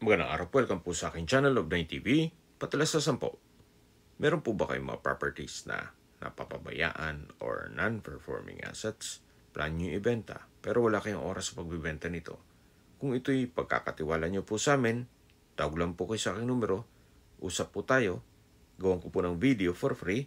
Magandang araw po. Welcome po sa aking channel of 9TV. Patalasasan po. Meron po ba kayong mga properties na napapabayaan or non-performing assets? Plan nyo ibenta pero wala kayong oras sa pagbibenta nito. Kung ito'y pagkakatiwala nyo po sa amin, tawag lang po kayo sa aking numero. Usap po tayo. Gawan ko po ng video for free.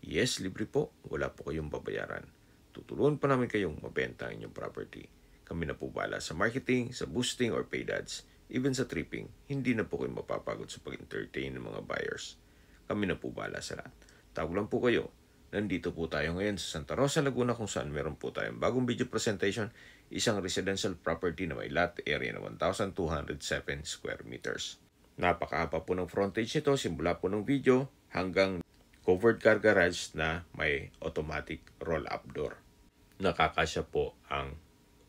Yes, libre po. Wala po kayong babayaran. Tutulungan pa namin kayong mabenta ang inyong property. Kami na po bala sa marketing, sa boosting or paid ads. Even sa tripping, hindi na po kayo mapapagod sa pag-entertain ng mga buyers. Kami na po bala sa lahat. Tawag lang po kayo. Nandito po tayo ngayon sa Santa Rosa, Laguna kung saan meron po tayong bagong video presentation, isang residential property na may lot area na 1,207 square meters. Napakahaba po ng frontage nito, simula po ng video hanggang covered car garage na may automatic roll-up door. Nakakasya po ang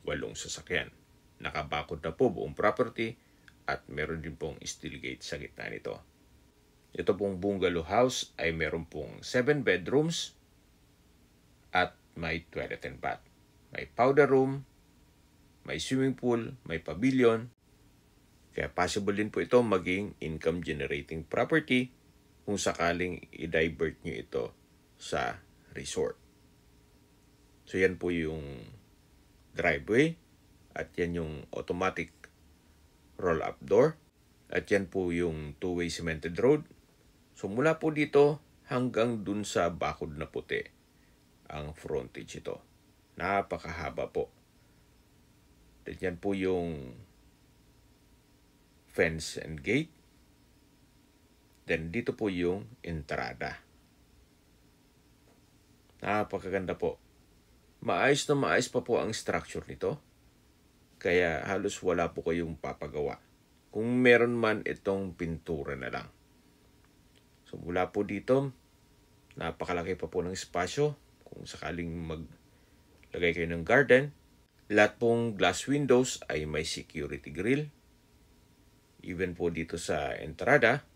8 sasakyan. Nakabakod na po buong property at meron din pong steel gate sa gitna nito. Ito pong bungalow house ay meron pong 7 bedrooms at may toilet and bath. May powder room, may swimming pool, may pavilion. Kaya possible din po ito maging income generating property kung sakaling i-divert nyo ito sa resort. So yan po yung driveway at yan yung automatic roll-up door at yan po yung two-way cemented road. So mula po dito hanggang dun sa bakod na puti ang frontage ito. Napakahaba po. At yan po yung fence and gate. Then dito po yung entrada. Napakaganda po. Maayos na maayos pa po ang structure nito. Kaya halos wala po kayong papagawa. Kung meron man itong pintura na lang. So mula po dito, napakalaki pa po ng espasyo. Kung sakaling maglagay kayo ng garden. Lahat pong glass windows ay may security grill. Even po dito sa entrada,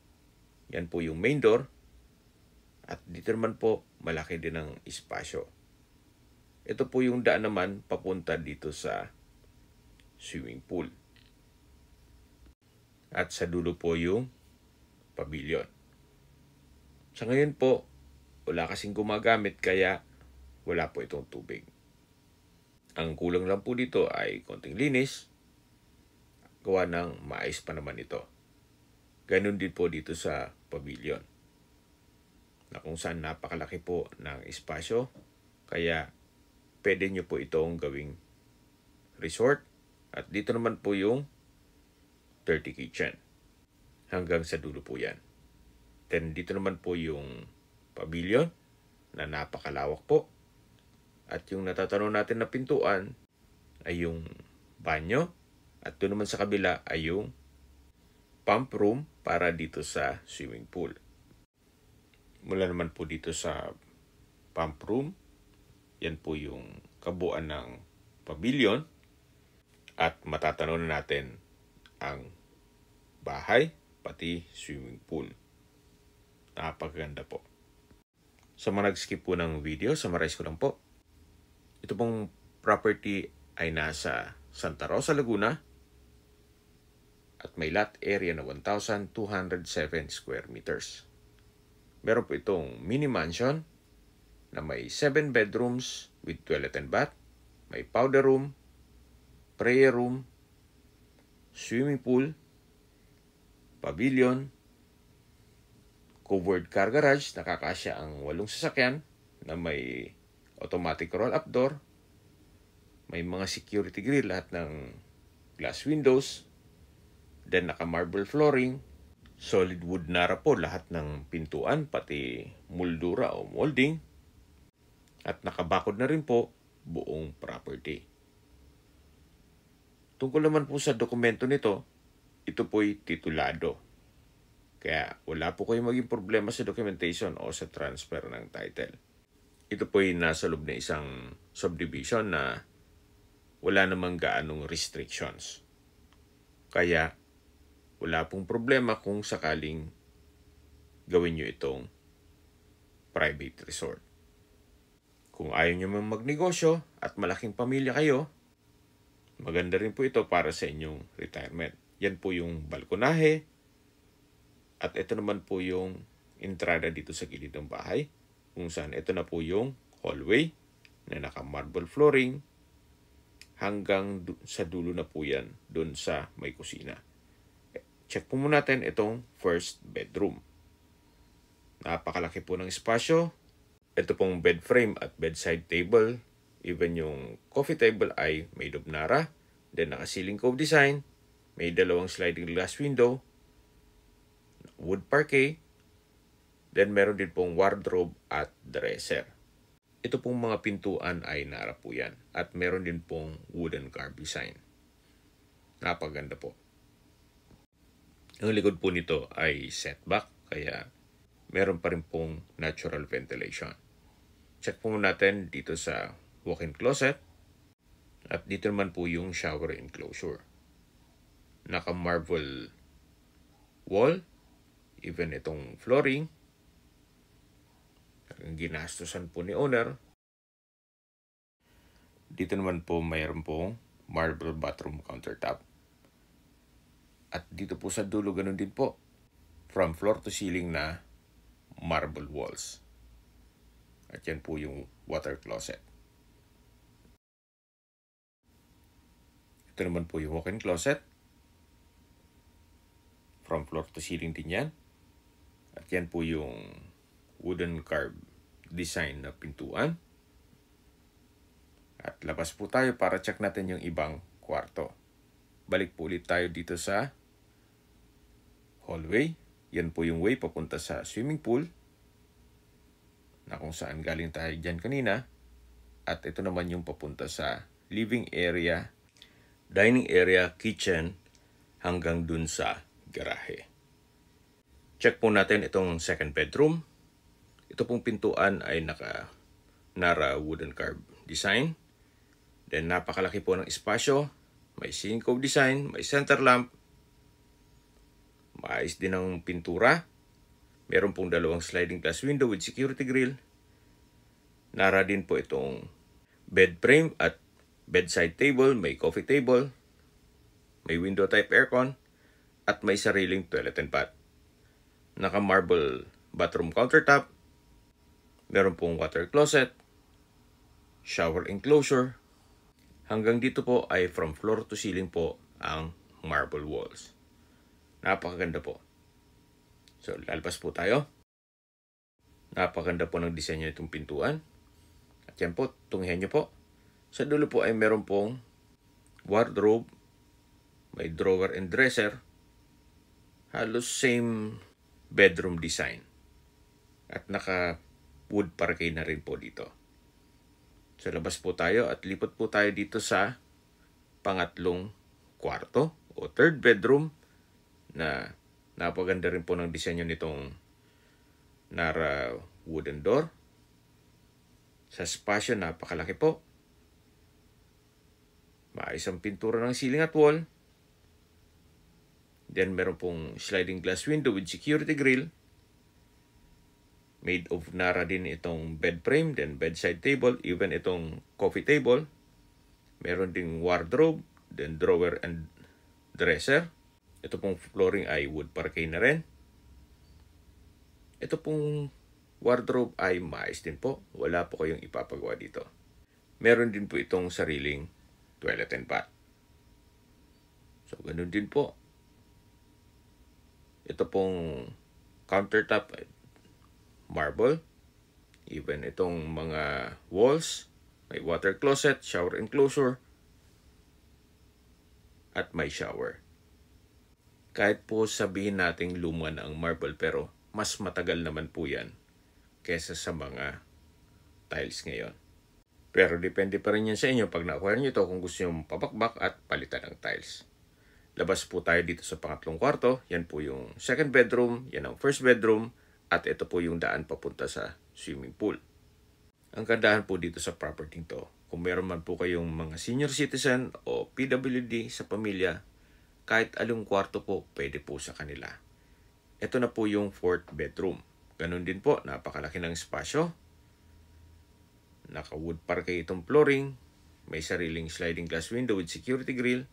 yan po yung main door. At dito naman po, malaki din ang espasyo. Ito po yung daan naman papunta dito sa swimming pool. At sa dulo po yung pavilion. Sa ngayon po, wala kasing gumagamit kaya wala po itong tubig. Ang kulang lang po dito ay konting linis. Gawa ng maayos pa naman ito. Ganun din po dito sa pavilion. Na kung saan napakalaki po ng espasyo. Kaya pwede nyo po itong gawing resort. At dito naman po yung 30 kitchen. Hanggang sa dulo po yan. Then dito naman po yung pavilion na napakalawak po. At yung natatanong natin na pintuan ay yung banyo. At doon naman sa kabila ay yung pump room para dito sa swimming pool. Mula naman po dito sa pump room, yan po yung kabuuan ng pavilion. At matatanong na natin ang bahay, pati swimming pool. Napakaganda po. Sa mga nag-skip po ng video, summarize ko lang po. Ito pong property ay nasa Santa Rosa, Laguna. At may lot area na 1,207 square meters. Meron po itong mini mansion na may 7 bedrooms with toilet and bath. May powder room, prayer room, swimming pool, pavilion, covered car garage, nakakasya ang 8 sasakyan na may automatic roll-up door, may mga security grill, lahat ng glass windows, then naka-marble flooring, solid wood nara po lahat ng pintuan, pati moldura o molding, at nakabakod na rin po buong property. Tungkol naman po sa dokumento nito, ito po'y titulado. Kaya wala po kayong maging problema sa documentation o sa transfer ng title. Ito po'y nasa loob na isang subdivision na wala namang gaanong restrictions. Kaya wala pong problema kung sakaling gawin nyo itong private resort. Kung ayaw nyo mang magnegosyo at malaking pamilya kayo, maganda rin po ito para sa inyong retirement. Yan po yung balkonahe. At ito naman po yung entrada dito sa gilid ng bahay. Kung saan ito na po yung hallway na naka-marble flooring. Hanggang sa dulo na po yan doon sa may kusina. Check po muna natin itong first bedroom. Napakalaki po ng espasyo. Ito pong bed frame at bedside table. Even yung coffee table ay made of Nara. Then naka-ceiling cove design. May dalawang sliding glass window. Wood parquet. Then meron din pong wardrobe at dresser. Ito pong mga pintuan ay Nara po yan. At meron din pong wooden carved design. Napaganda po. Ang likod po nito ay setback. Kaya meron pa rin pong natural ventilation. Check po natin dito sa walk-in closet. At dito naman po yung shower enclosure. Naka-marble wall. Even itong flooring. Ang ginastusan po ni owner. Dito naman po mayroon pong marble bathroom countertop. At dito po sa dulo ganun din po. From floor to ceiling na marble walls. At yan po yung water closet. Ito naman po yung walk-in closet. From floor to ceiling din yan. At yan po yung wooden carved design na pintuan. At labas po tayo para check natin yung ibang kwarto. Balik po ulit tayo dito sa hallway. Yan po yung way papunta sa swimming pool. Na kung saan galing tayo dyan kanina. At ito naman yung papunta sa living area, dining area, kitchen, hanggang dun sa garahe. Check po natin itong second bedroom. Ito pong pintuan ay naka-Nara wooden carved design. Then napakalaki po ng espasyo. May ceiling cove design, may center lamp. Maayos din ang pintura. Meron pong dalawang sliding glass window with security grill. Nara din po itong bed frame at bedside table, may coffee table, may window type aircon, at may sariling toilet and bath. Naka-marble bathroom countertop. Meron pong water closet, shower enclosure. Hanggang dito po ay from floor to ceiling po ang marble walls. Napakaganda po. So, lalabas po tayo. Napakaganda po ng disenyo nitong pintuan. At yan po, tunghihan nyo po. Sa dulo po ay meron pong wardrobe, may drawer and dresser. Halos same bedroom design. At naka-wood parquet na rin po dito. So, labas po tayo at lipat po tayo dito sa pangatlong kwarto o third bedroom na napaganda rin po ng disenyo nitong Nara wooden door. Sa spasyo, napakalaki po. Maayos ang pintura ng ceiling at wall. Then, meron pong sliding glass window with security grill. Made of Nara din itong bed frame, then bedside table, even itong coffee table. Meron ding wardrobe, then drawer and dresser. Ito pong flooring ay wood parquet na rin. Ito pong wardrobe ay maayos din po. Wala po kayong ipapagawa dito. Meron din po itong sariling toilet and bath. So, ganun din po. Ito pong countertop ay marble. Even itong mga walls, may water closet, shower enclosure, at may shower. Kahit po sabihin nating luma na ang marble, pero mas matagal naman po yan kesa sa mga tiles ngayon. Pero depende pa rin yan sa inyo pag na-acquire nyo ito kung gusto nyo papakbak at palitan ng tiles. Labas po tayo dito sa pangatlong kwarto. Yan po yung second bedroom, yan ang first bedroom, at ito po yung daan papunta sa swimming pool. Ang gandahan po dito sa property to, kung meron man po kayong mga senior citizen o PWD sa pamilya, kahit along kwarto po, pwede po sa kanila. Ito na po yung fourth bedroom. Ganun din po, napakalaki ng espasyo. Naka-wood parquet itong flooring. May sariling sliding glass window with security grill.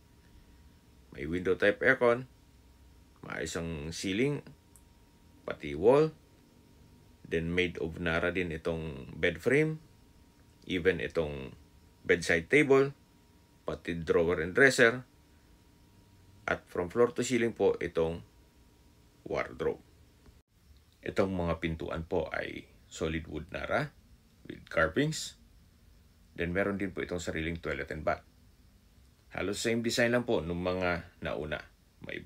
May window type aircon, maayos ang ceiling, pati wall. Then made of Nara din itong bed frame, even itong bedside table, pati drawer and dresser. At from floor to ceiling po itong wardrobe. Itong mga pintuan po ay solid wood Nara with carvings. Then meron din po itong sariling toilet and bath. Halos same design lang po nung mga nauna. May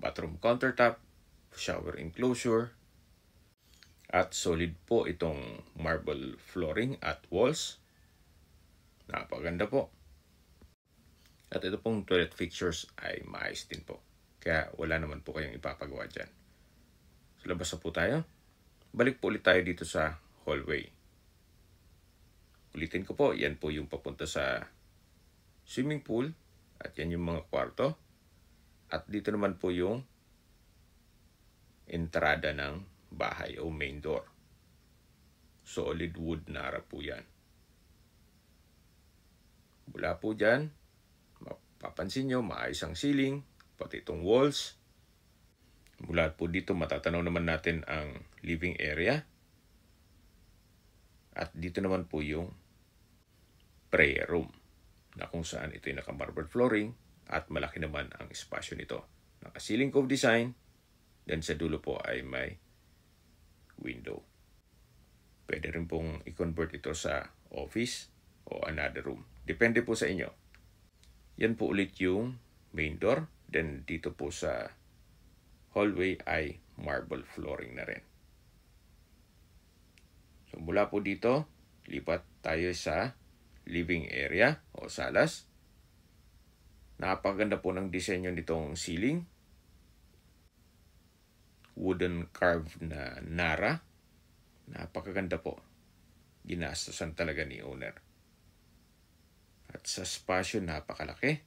bathroom countertop, shower enclosure, at solid po itong marble flooring at walls. Napaganda po. At ito pong toilet fixtures ay maayos din po. Kaya wala naman po kayong ipapagawa dyan. So labas na po tayo. Balik po ulit tayo dito sa hallway. Ulitin ko po, yan po yung papunta sa swimming pool. At yan yung mga kwarto. At dito naman po yung entrada ng bahay o main door. Solid wood Nara po yan. Mula po dyan, mapapansin nyo, maayos ang ceiling, pati itong walls. Mula po dito, matatanaw naman natin ang living area. At dito naman po yung prayer room, na kung saan ito yung naka-marble flooring at malaki naman ang espasyo nito. Naka-ceiling cove design, then sa dulo po ay may window. Pwede rin pong i-convert ito sa office o another room. Depende po sa inyo. Yan po ulit yung main door. Then dito po sa hallway ay marble flooring na rin. So mula po dito, lipat tayo sa living area o salas. Napakaganda po ng disenyo nitong ceiling. Wooden carved na Nara. Napakaganda po. Ginastosan talaga ni owner. At sa spasyo, napakalaki.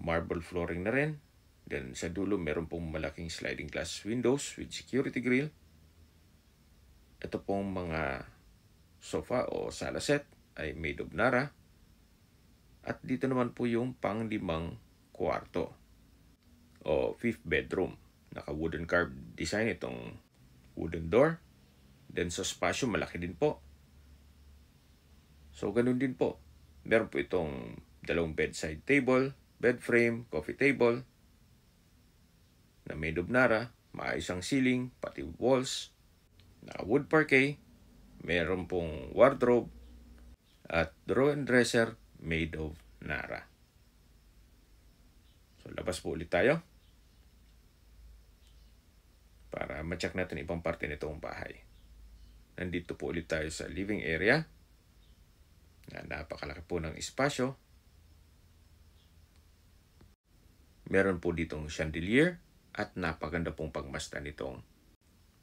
Marble flooring na rin. Then sa dulo, meron pong malaking sliding glass windows with security grill. Ito pong mga sofa o sala set ay made of Nara. At dito naman po yung pang-limang kwarto o fifth bedroom. Naka-wooden carved design itong wooden door. Then sa spasyo, malaki din po. So, ganun din po. Meron po itong dalawang bedside table, bed frame, coffee table, na made of Nara, maayos ang ceiling, pati walls, na wood parquet, meron pong wardrobe, at drawer and dresser made of Nara. So, labas po ulit tayo para ma-check natin ibang parte nitong bahay. Nandito po ulit tayo sa living area. Napakalaki po ng espasyo. Meron po ditong chandelier at napaganda pong pagmasdan nitong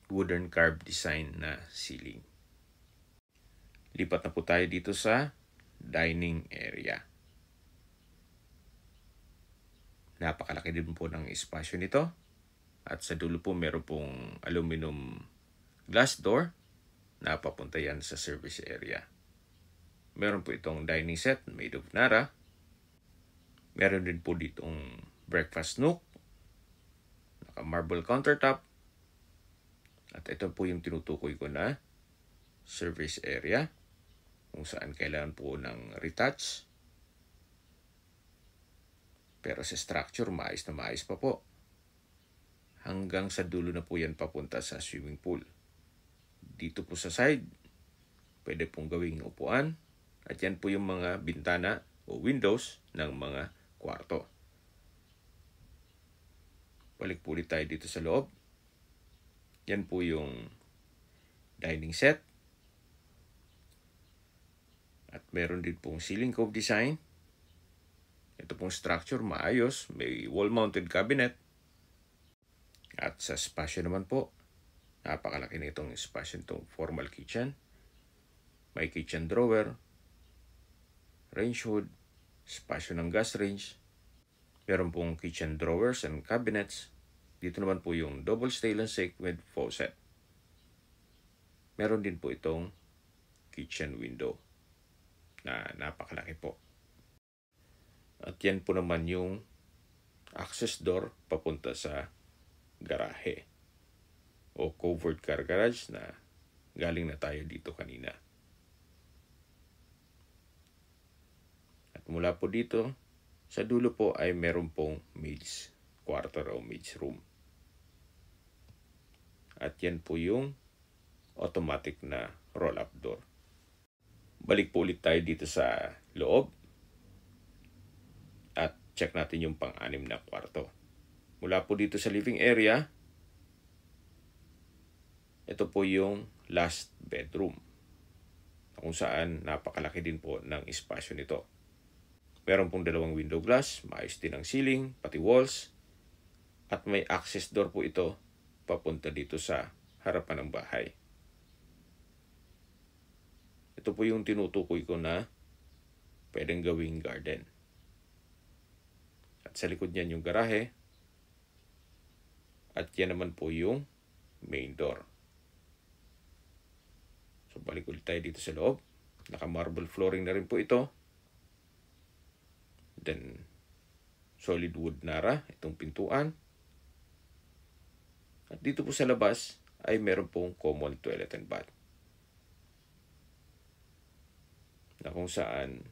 wooden carved design na ceiling. Lipat na po tayo dito sa dining area. Napakalaki din po ng espasyo nito. At sa dulo po meron pong aluminum glass door na papunta yan sa service area. Meron po itong dining set made of Nara. Meron din po ditong breakfast nook. Naka-marble countertop. At ito po yung tinutukoy ko na service area kung saan kailangan po ng retouch. Pero sa structure, maayos na maayos pa po. Hanggang sa dulo na po yan papunta sa swimming pool. Dito po sa side, pwede pong gawing upuan. At yan po yung mga bintana o windows ng mga kwarto. Balik po ulit tayo dito sa loob. Yan po yung dining set. At meron din pong ceiling cove design. Ito pong structure, maayos. May wall-mounted cabinet. At sa spasyo naman po, napakalaki na itong spasyo nitong formal kitchen. May kitchen drawer, range hood, spasyo ng gas range. Meron pong kitchen drawers and cabinets. Dito naman po yung double stainless sink with faucet. Meron din po itong kitchen window na napakalaki po. At yan po naman yung access door papunta sa garahe o covered car garage na galing na tayo dito kanina. At mula po dito, sa dulo po ay meron pong maid's quarter o maid's room. At yan po yung automatic na roll-up door. Balik po ulit tayo dito sa loob at check natin yung pang-anim na kwarto. Mula po dito sa living area, ito po yung last bedroom, kung saan napakalaki din po ng espasyo nito. Meron pong dalawang window glass, maayos din ang ceiling, pati walls, at may access door po ito papunta dito sa harapan ng bahay. Ito po yung tinutukoy ko na pwedeng gawing garden. At sa likod niyan yung garahe. At yan naman po yung main door. So balik ulit tayo dito sa loob. Naka-marble flooring na rin po ito. Then solid wood nara itong pintuan. At dito po sa labas ay meron pong common toilet and bath, na kung saan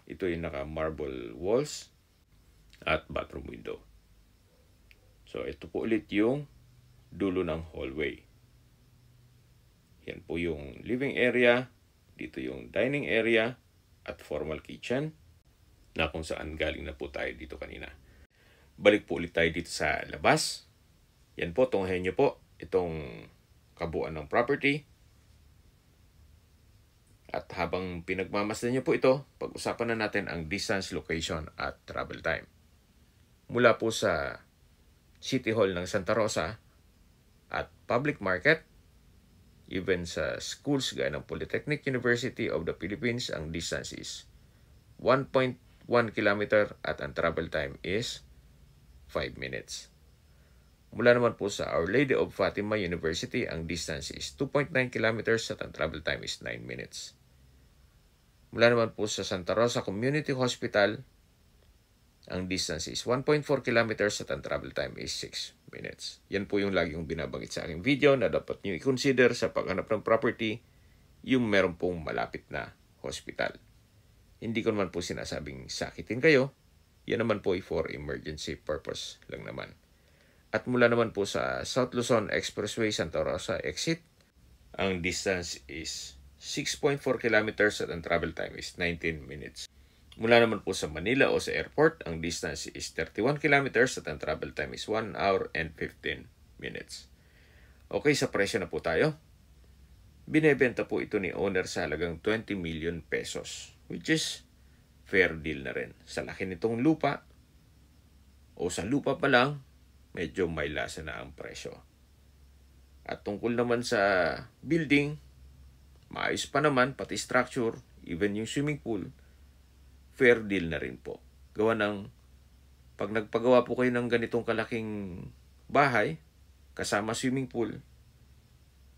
ito yung naka-marble walls at bathroom window. So ito po ulit yung dulo ng hallway. Yan po yung living area, dito yung dining area at formal kitchen, na kung saan galing na po tayo dito kanina. Balik po ulit tayo dito sa labas. Yan po, tunghayan nyo po itong kabuuan ng property. At habang pinagmamasdan nyo po ito, pag-usapan na natin ang distance, location at travel time. Mula po sa City Hall ng Santa Rosa at public market, even sa schools gaya ng Polytechnic University of the Philippines, ang distance is 1.1 kilometer at ang travel time is 5 minutes. Mula naman po sa Our Lady of Fatima University, ang distance is 2.9 kilometers at ang travel time is 9 minutes. Mula naman po sa Santa Rosa Community Hospital, ang distance is 1.4 kilometers at ang travel time is 6 minutes. Yan po yung lagi kong binabanggit sa aking video na dapat nyo i-consider sa paghanap ng property, yung meron pong malapit na hospital. Hindi ko naman po sinasabing sakitin kayo. Yan naman po ay for emergency purpose lang naman. At mula naman po sa South Luzon Expressway Santa Rosa exit, ang distance is 6.4 kilometers at ang travel time is 19 minutes. Mula naman po sa Manila o sa airport, ang distance is 31 kilometers at ang travel time is 1 hour and 15 minutes. Okay, sa presyo na po tayo. Binebenta po ito ni owner sa halagang 20 million pesos, which is fair deal na rin. Sa laki nitong lupa, o sa lupa pa lang, medyo may lasa na ang presyo. At tungkol naman sa building, maayos pa naman, pati structure, even yung swimming pool, fair deal na rin po. Gawa ng, pag nagpagawa po kayo ng ganitong kalaking bahay, kasama swimming pool,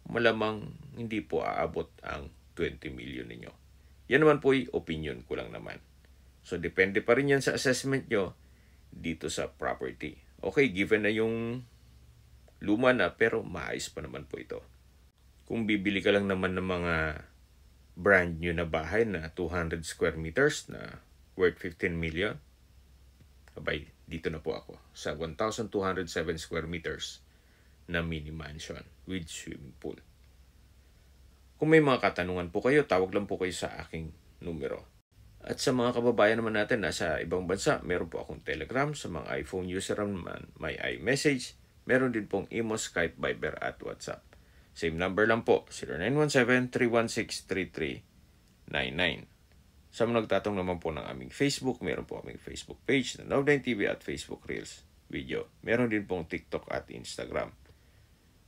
malamang hindi po aabot ang 20 million ninyo. Yan naman po ay opinion ko lang naman. So, depende pa rin yan sa assessment nyo dito sa property. Okay, given na yung luma na, pero maayos pa naman po ito. Kung bibili ka lang naman ng mga brand new na bahay na 200 square meters na worth 15 million, abay, dito na po ako sa 1,207 square meters na mini mansion with swimming pool. Kung may mga katanungan po kayo, tawag lang po kayo sa aking numero. At sa mga kababayan naman natin na sa ibang bansa, meron po akong Telegram. Sa mga iPhone user naman, may iMessage. Meron din pong Imo, Skype, Viber at WhatsApp. Same number lang po, 0917-316-3399. Sa mga nagtatong naman po ng aming Facebook, meron po aming Facebook page na Nov9TV at Facebook Reels video. Meron din pong TikTok at Instagram.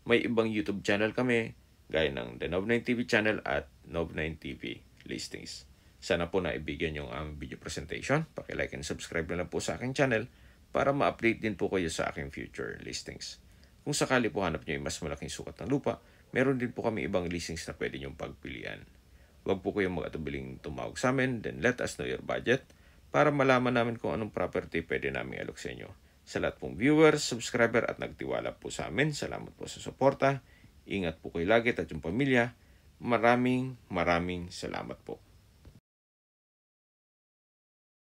May ibang YouTube channel kami, gaya ng The Nov9TV channel at Nov9TV Listings. Sana po naibigyan yung aming video presentation. Paki-like and subscribe na lang po sa aking channel para ma-update din po kayo sa aking future listings. Kung sakali po hanap nyo yung mas malaking sukat ng lupa, meron din po kami ibang listings na pwede nyong pagpilian. Huwag po kayong mag-atubiling tumawag sa amin, then let us know your budget para malaman namin kung anong property pwede namin alok sa inyo. Sa lahat pong viewers, subscriber at nagtiwala po sa amin, salamat po sa suporta. Ingat po kayo lagi at yung pamilya. Maraming salamat po.